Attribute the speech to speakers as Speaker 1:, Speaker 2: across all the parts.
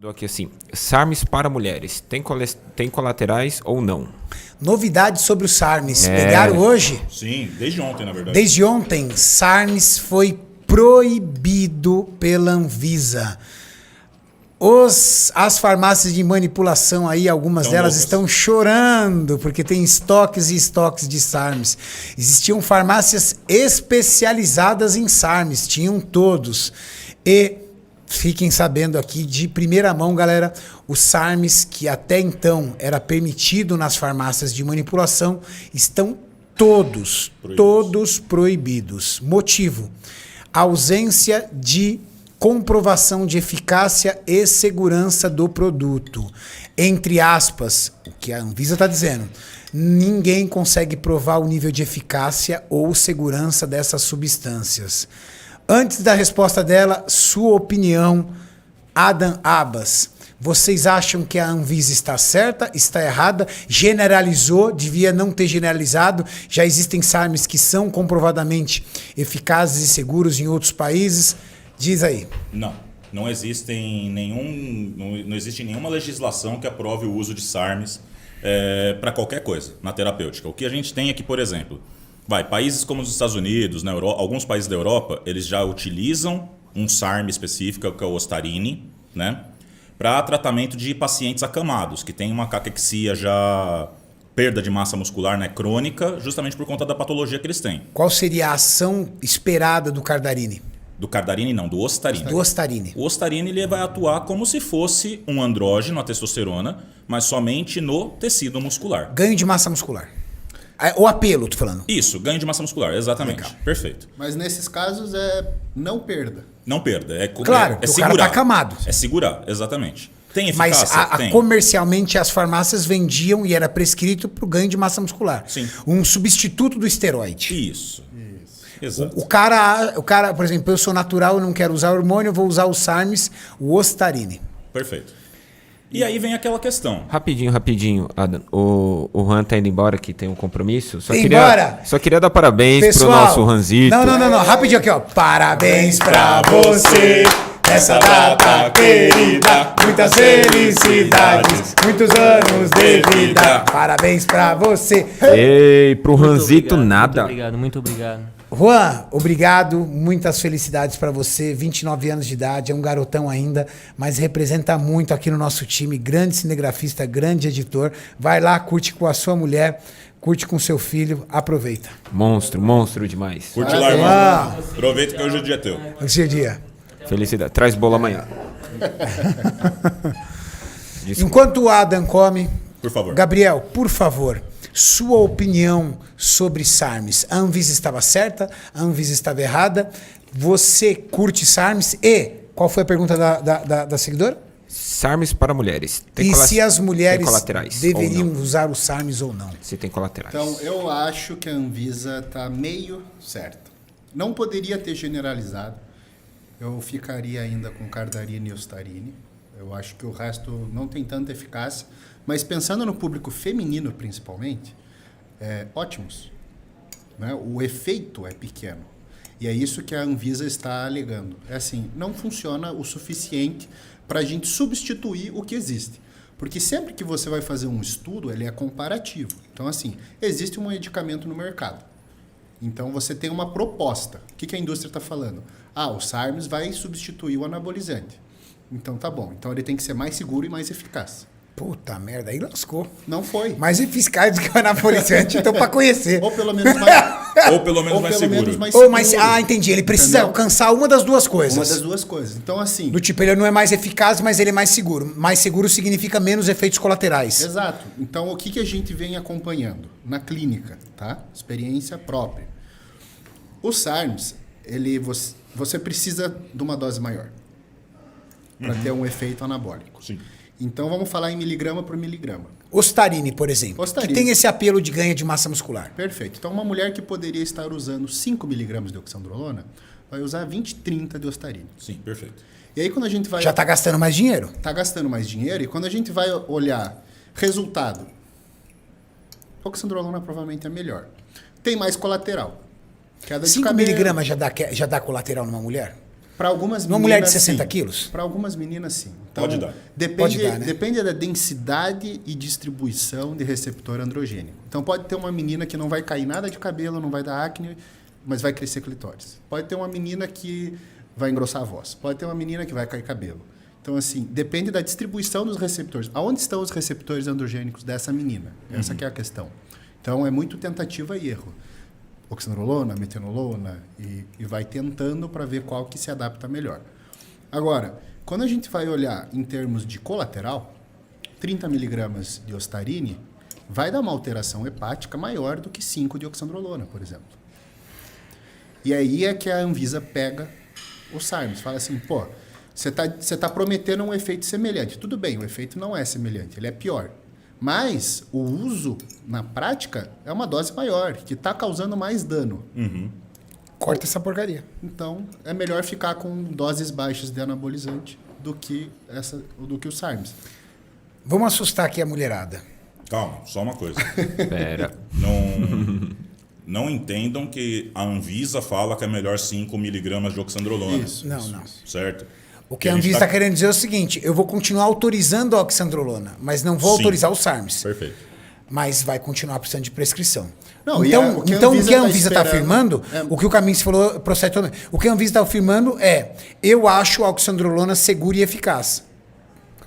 Speaker 1: Dou aqui assim, SARMs para mulheres, tem colaterais ou não?
Speaker 2: Novidades sobre o SARMs. Pegaram hoje?
Speaker 3: Sim, desde ontem, na verdade.
Speaker 2: Desde ontem, SARMs foi proibido pela Anvisa. As farmácias de manipulação aí, algumas delas estão chorando, porque tem estoques e estoques de SARMs. Existiam farmácias especializadas em SARMs, tinham todos. E fiquem sabendo aqui de primeira mão, galera, os SARMs, que até então era permitido nas farmácias de manipulação, estão todos proibidos. Motivo: ausência de comprovação de eficácia e segurança do produto. Entre aspas, o que a Anvisa está dizendo, ninguém consegue provar o nível de eficácia ou segurança dessas substâncias. Antes da resposta dela, sua opinião, Adam Abbas. Vocês acham que a Anvisa está certa, está errada, generalizou, devia não ter generalizado, já existem SARMs que são comprovadamente eficazes e seguros em outros países? Diz aí.
Speaker 3: Não existe nenhuma legislação que aprove o uso de SARMs para qualquer coisa na terapêutica. O que a gente tem aqui, por exemplo, países como os Estados Unidos, na Europa, alguns países da Europa, eles já utilizam um SARM específico, que é o Ostarine, né, para tratamento de pacientes acamados, que têm uma caquexia já, perda de massa muscular, né, crônica, justamente por conta da patologia que eles têm.
Speaker 2: Qual seria a ação esperada do Cardarine?
Speaker 3: Do Cardarine não, do Ostarine.
Speaker 2: Do Ostarine.
Speaker 3: O Ostarine ele vai atuar como se fosse um andrógeno, a testosterona, mas somente no tecido muscular.
Speaker 2: Ganho de massa muscular. O apelo, tô falando.
Speaker 3: Isso, ganho de massa muscular, exatamente.
Speaker 2: Legal.
Speaker 3: Perfeito.
Speaker 4: Mas nesses casos é não perda.
Speaker 3: Não perda.
Speaker 2: Claro,
Speaker 3: é
Speaker 2: o
Speaker 3: segurar.
Speaker 2: cara tá acamado.
Speaker 3: É segurar, exatamente. Tem
Speaker 2: Mas
Speaker 3: eficácia? Tem.
Speaker 2: Comercialmente as farmácias vendiam e era prescrito para o ganho de massa muscular.
Speaker 3: Sim.
Speaker 2: Um substituto do esteroide.
Speaker 3: Isso. Exato.
Speaker 2: O cara, por exemplo, eu sou natural, eu não quero usar hormônio, eu vou usar o SARMs, o Ostarine.
Speaker 3: Perfeito. E aí vem aquela questão.
Speaker 1: Rapidinho, Adam. O Juan tá indo embora, que tem um compromisso. Só
Speaker 2: Embora!
Speaker 1: queria dar parabéns
Speaker 2: Pessoal,
Speaker 1: pro nosso Ranzito.
Speaker 2: Não. Rapidinho aqui, ó. Parabéns pra você nessa data querida. Muitas felicidades, muitos anos de vida. Parabéns pra você.
Speaker 1: Ei, pro Ranzito nada.
Speaker 5: Muito obrigado.
Speaker 2: Juan, obrigado, muitas felicidades para você, 29 anos de idade, é um garotão ainda, mas representa muito aqui no nosso time, grande cinegrafista, grande editor. Vai lá, curte com a sua mulher, curte com seu filho, aproveita.
Speaker 1: Monstro demais.
Speaker 3: Curte lá, irmão. Aproveita que hoje é o dia teu.
Speaker 2: Hoje é dia.
Speaker 1: Felicidade. Traz bolo amanhã.
Speaker 2: Enquanto o Adam come,
Speaker 3: Por favor.
Speaker 2: Gabriel, por favor, sua opinião sobre SARMs. A Anvisa estava certa? A Anvisa estava errada? Você curte SARMs? E qual foi a pergunta da seguidora?
Speaker 1: SARMs para mulheres.
Speaker 2: Se as mulheres
Speaker 1: colaterais
Speaker 2: deveriam usar os SARMs ou não?
Speaker 1: Se tem colaterais.
Speaker 4: Então, eu acho que a Anvisa está meio certa. Não poderia ter generalizado. Eu ficaria ainda com Cardarine e Ostarine. Eu acho que o resto não tem tanta eficácia. Mas pensando no público feminino, principalmente, ótimos. Né? O efeito é pequeno. E é isso que a Anvisa está alegando. É assim, não funciona o suficiente para a gente substituir o que existe. Porque sempre que você vai fazer um estudo, ele é comparativo. Então, assim, existe um medicamento no mercado. Então, você tem uma proposta. O que a indústria está falando? O SARMs vai substituir o anabolizante. Então, tá bom. Então, ele tem que ser mais seguro e mais eficaz.
Speaker 2: Puta merda, aí lascou.
Speaker 4: Não foi.
Speaker 2: Mais eficaz do que o anabolizante, então para conhecer.
Speaker 4: Ou pelo menos mais,
Speaker 3: Ou pelo menos mais seguro.
Speaker 2: Entendi. Ele precisa alcançar uma das duas coisas.
Speaker 4: Uma das duas coisas. Então, assim...
Speaker 2: Do tipo, ele não é mais eficaz, mas ele é mais seguro. Mais seguro significa menos efeitos colaterais.
Speaker 4: Exato. Então, o que a gente vem acompanhando? Na clínica, tá? Experiência própria. O SARMs, você precisa de uma dose maior para ter um efeito anabólico.
Speaker 3: Sim.
Speaker 4: Então, vamos falar em miligrama por miligrama.
Speaker 2: Ostarine, por exemplo,
Speaker 4: Ostarine.
Speaker 2: que tem esse apelo de ganho de massa muscular.
Speaker 4: Perfeito. Então, uma mulher que poderia estar usando 5 miligramas de oxandrolona vai usar 20, 30 de Ostarine.
Speaker 3: Sim, perfeito.
Speaker 4: E aí, quando a gente vai...
Speaker 2: Já está gastando mais dinheiro.
Speaker 4: Está gastando mais dinheiro. E quando a gente vai olhar resultado, oxandrolona provavelmente é melhor. Tem mais colateral. Queda de
Speaker 2: 5
Speaker 4: cabelo.
Speaker 2: miligramas já dá colateral numa mulher?
Speaker 4: Para algumas
Speaker 2: Uma
Speaker 4: meninas,
Speaker 2: mulher de 60
Speaker 4: sim.
Speaker 2: quilos?
Speaker 4: Para algumas meninas, sim. Então,
Speaker 3: Pode dar.
Speaker 4: Depende,
Speaker 2: Pode dar, né?
Speaker 4: depende da densidade e distribuição de receptor androgênico. Então, pode ter uma menina que não vai cair nada de cabelo, não vai dar acne, mas vai crescer clitóris. Pode ter uma menina que vai engrossar a voz. Pode ter uma menina que vai cair cabelo. Então, assim, depende da distribuição dos receptores. Aonde estão os receptores androgênicos dessa menina? Essa que é a questão. Então, é muito tentativa e erro. Oxandrolona, metenolona, e vai tentando para ver qual que se adapta melhor. Agora, quando a gente vai olhar em termos de colateral, 30 miligramas de ostarine vai dar uma alteração hepática maior do que 5 de oxandrolona, por exemplo. E aí é que a Anvisa pega o SARMs, fala assim, pô, você tá prometendo um efeito semelhante. Tudo bem, o efeito não é semelhante, ele é pior. Mas o uso, na prática, é uma dose maior, que está causando mais dano.
Speaker 2: Corta essa porcaria.
Speaker 4: Então, é melhor ficar com doses baixas de anabolizante do que o SARMs.
Speaker 2: Vamos assustar aqui a mulherada.
Speaker 3: Calma, só uma coisa.
Speaker 1: Pera.
Speaker 3: Não entendam que a Anvisa fala que é melhor 5 miligramas de oxandrolona.
Speaker 4: Isso.
Speaker 2: Não.
Speaker 3: Certo?
Speaker 2: O que a Anvisa está querendo dizer é o seguinte, eu vou continuar autorizando a oxandrolona, mas não vou
Speaker 3: Sim.
Speaker 2: autorizar o SARMs.
Speaker 3: Perfeito.
Speaker 2: Mas vai continuar precisando de prescrição.
Speaker 4: Não,
Speaker 2: então,
Speaker 4: o que a
Speaker 2: o que
Speaker 4: Anvisa
Speaker 2: a Anvisa está
Speaker 4: tá esperando
Speaker 2: afirmando, o que o Caminho falou, procede totalmente. O que a Anvisa está afirmando é, eu acho a oxandrolona segura e eficaz.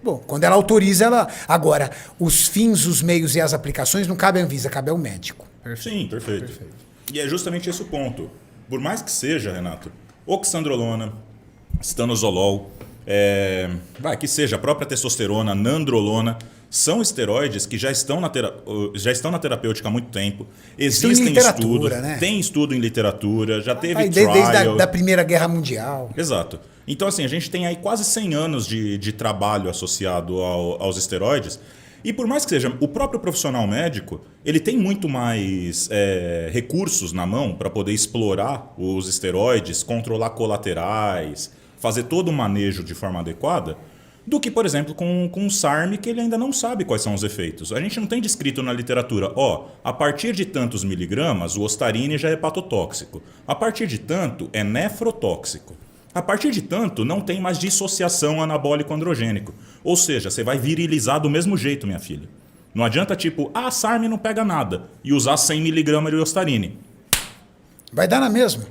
Speaker 2: Bom, quando ela autoriza, ela... Agora, os fins, os meios e as aplicações não cabe à Anvisa, cabe ao médico.
Speaker 3: Sim, perfeito. E é justamente esse o ponto. Por mais que seja, Renato, oxandrolona, stanozolol, que seja a própria testosterona, nandrolona, são esteroides que já estão na terapêutica há muito tempo. Existem estudos,
Speaker 2: né?
Speaker 3: Tem estudo em literatura, já teve
Speaker 2: Desde
Speaker 3: trial.
Speaker 2: da Primeira Guerra Mundial.
Speaker 3: Exato. Então, assim, a gente tem aí quase 100 anos de trabalho associado aos esteroides. E por mais que seja, o próprio profissional médico, ele tem muito mais recursos na mão para poder explorar os esteroides, controlar colaterais, fazer todo o manejo de forma adequada, do que, por exemplo, com um SARM que ele ainda não sabe quais são os efeitos. A gente não tem descrito na literatura, a partir de tantos miligramas, o ostarine já é hepatotóxico. A partir de tanto, é nefrotóxico. A partir de tanto, não tem mais dissociação anabólico-androgênico. Ou seja, você vai virilizar do mesmo jeito, minha filha. Não adianta tipo, SARM não pega nada, e usar 100 miligramas de ostarine.
Speaker 2: Vai dar na mesma?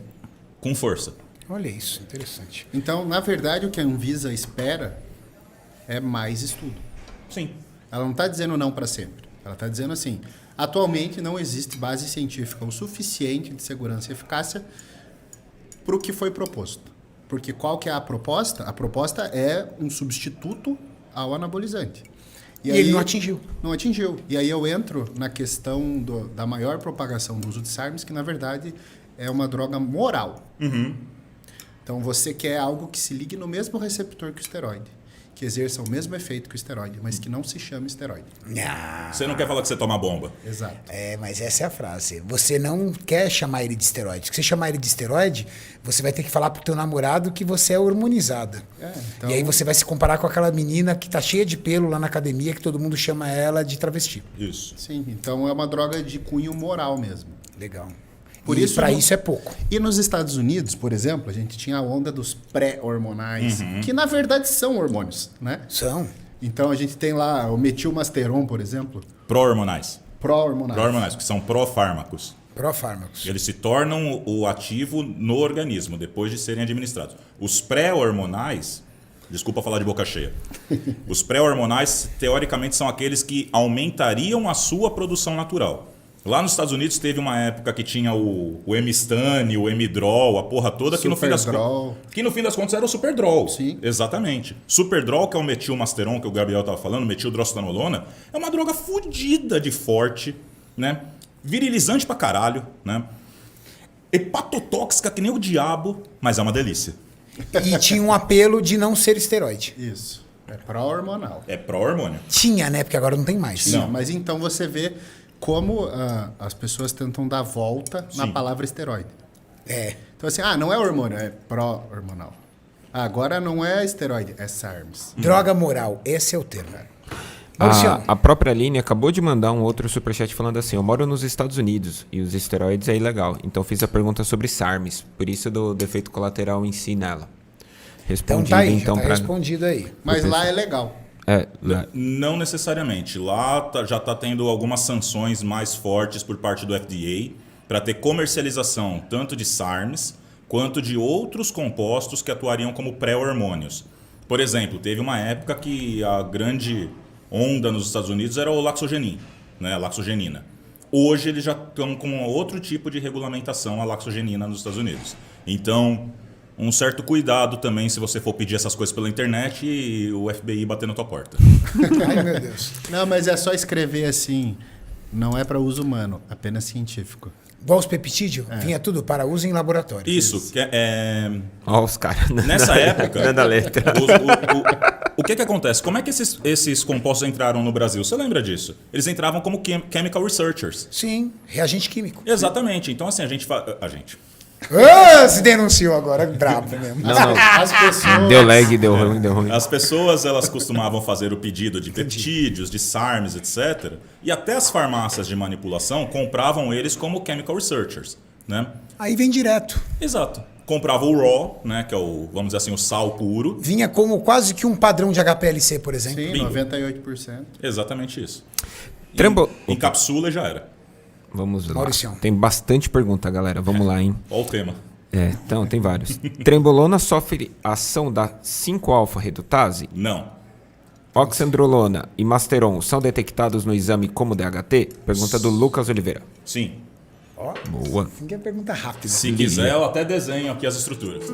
Speaker 3: Com força.
Speaker 2: Olha isso, interessante.
Speaker 4: Então, na verdade, o que a Anvisa espera é mais estudo.
Speaker 3: Sim.
Speaker 4: Ela não está dizendo não para sempre. Ela está dizendo assim, atualmente não existe base científica o suficiente de segurança e eficácia para o que foi proposto. Porque qual que é a proposta? A proposta é um substituto ao anabolizante.
Speaker 2: E aí, ele não atingiu.
Speaker 4: Não atingiu. E aí eu entro na questão da maior propagação do uso de SARMs, que na verdade é uma droga moral. Então você quer algo que se ligue no mesmo receptor que o esteroide, que exerça o mesmo efeito que o esteroide, mas que não se chame esteroide.
Speaker 3: Você não quer falar que você toma bomba.
Speaker 4: Exato.
Speaker 2: Mas essa é a frase. Você não quer chamar ele de esteroide. Se você chamar ele de esteroide, você vai ter que falar pro teu namorado que você é hormonizada.
Speaker 4: Então...
Speaker 2: E aí você vai se comparar com aquela menina que tá cheia de pelo lá na academia, que todo mundo chama ela de travesti.
Speaker 3: Isso.
Speaker 4: Sim, então é uma droga de cunho moral mesmo.
Speaker 2: Legal.
Speaker 4: Por
Speaker 2: E
Speaker 4: isso
Speaker 2: para isso é pouco.
Speaker 4: E nos Estados Unidos, por exemplo, a gente tinha a onda dos pré-hormonais, que na verdade são hormônios, né?
Speaker 2: São.
Speaker 4: Então a gente tem lá o metilmasteron, por exemplo.
Speaker 3: Pró-hormonais.
Speaker 4: Pró-hormonais.
Speaker 3: Pró-hormonais, que são pró-fármacos.
Speaker 2: Pró-fármacos.
Speaker 3: Eles se tornam o ativo no organismo, depois de serem administrados. Os pré-hormonais, desculpa falar de boca cheia, os pré-hormonais, teoricamente, são aqueles que aumentariam a sua produção natural. Lá nos Estados Unidos teve uma época que tinha o Emistane, o Emidrol, a porra toda, que no fim das contas era o Superdrol.
Speaker 4: Sim.
Speaker 3: Exatamente. Superdrol, que é o metilmasteron que o Gabriel estava falando, metildrostanolona, é uma droga fodida de forte, né? Virilizante pra caralho, né? Hepatotóxica que nem o diabo, mas é uma delícia.
Speaker 2: E tinha um apelo de não ser esteroide.
Speaker 4: Isso. É pró-hormonal.
Speaker 3: É pró-hormônio.
Speaker 2: Tinha, né? Porque agora não tem mais.
Speaker 4: Sim, mas então você vê como as pessoas tentam dar volta na palavra esteroide. Então assim, não é hormônio, é pró-hormonal. Agora não é esteroide, é SARMs.
Speaker 2: Droga moral, esse é o termo.
Speaker 1: A própria Aline acabou de mandar um outro superchat falando assim: eu moro nos Estados Unidos e os esteroides é ilegal. Então fiz a pergunta sobre SARMs, por isso do efeito colateral em si nela. respondido,
Speaker 2: tá aí,
Speaker 1: então,
Speaker 2: já tá
Speaker 1: pra...
Speaker 2: respondido aí.
Speaker 4: Mas lá é legal.
Speaker 1: Lá.
Speaker 3: Não necessariamente. Lá já está tendo algumas sanções mais fortes por parte do FDA para ter comercialização tanto de SARMs quanto de outros compostos que atuariam como pré-hormônios. Por exemplo, teve uma época que a grande onda nos Estados Unidos era o laxogenin, né, a laxogenina. Hoje eles já estão com outro tipo de regulamentação a laxogenina nos Estados Unidos. Então, um certo cuidado também se você for pedir essas coisas pela internet e o FBI bater na tua porta.
Speaker 2: Ai, meu Deus.
Speaker 4: Não, mas é só escrever assim, não é para uso humano, apenas científico.
Speaker 2: Igual os peptídeos, vinha tudo para uso em laboratório.
Speaker 3: Isso.
Speaker 1: Ó, os caras.
Speaker 3: Nessa época...
Speaker 1: Da letra.
Speaker 3: O que acontece? Como é que esses compostos entraram no Brasil? Você lembra disso? Eles entravam como chemical researchers.
Speaker 2: Sim, reagente químico.
Speaker 3: Exatamente. Então, assim,
Speaker 2: Se denunciou agora, brabo mesmo.
Speaker 1: Não.
Speaker 4: As pessoas...
Speaker 1: Deu lag, deu ruim.
Speaker 3: As pessoas, elas costumavam fazer o pedido de peptídeos, de SARMs, etc. E até as farmácias de manipulação compravam eles como chemical researchers, né?
Speaker 2: Aí vem direto.
Speaker 3: Exato. Comprava o raw, né, que é o, vamos dizer assim, o sal puro.
Speaker 2: Vinha como quase que um padrão de HPLC, por exemplo.
Speaker 4: Sim,
Speaker 3: Bingo.
Speaker 4: 98%.
Speaker 3: Exatamente isso. Encapsula e já era.
Speaker 1: Vamos lá.
Speaker 2: Mauricião.
Speaker 1: Tem bastante pergunta, galera. Vamos lá, hein?
Speaker 3: Olha o tema.
Speaker 1: Então, tem vários. Trembolona sofre ação da 5-alfa-redutase?
Speaker 3: Não.
Speaker 1: Oxandrolona e Masteron são detectados no exame como DHT? Pergunta do Lucas Oliveira.
Speaker 3: Sim.
Speaker 2: Ó,
Speaker 1: Boa.
Speaker 2: ninguém pergunta rápido.
Speaker 3: Se quiser, eu até desenho aqui as estruturas.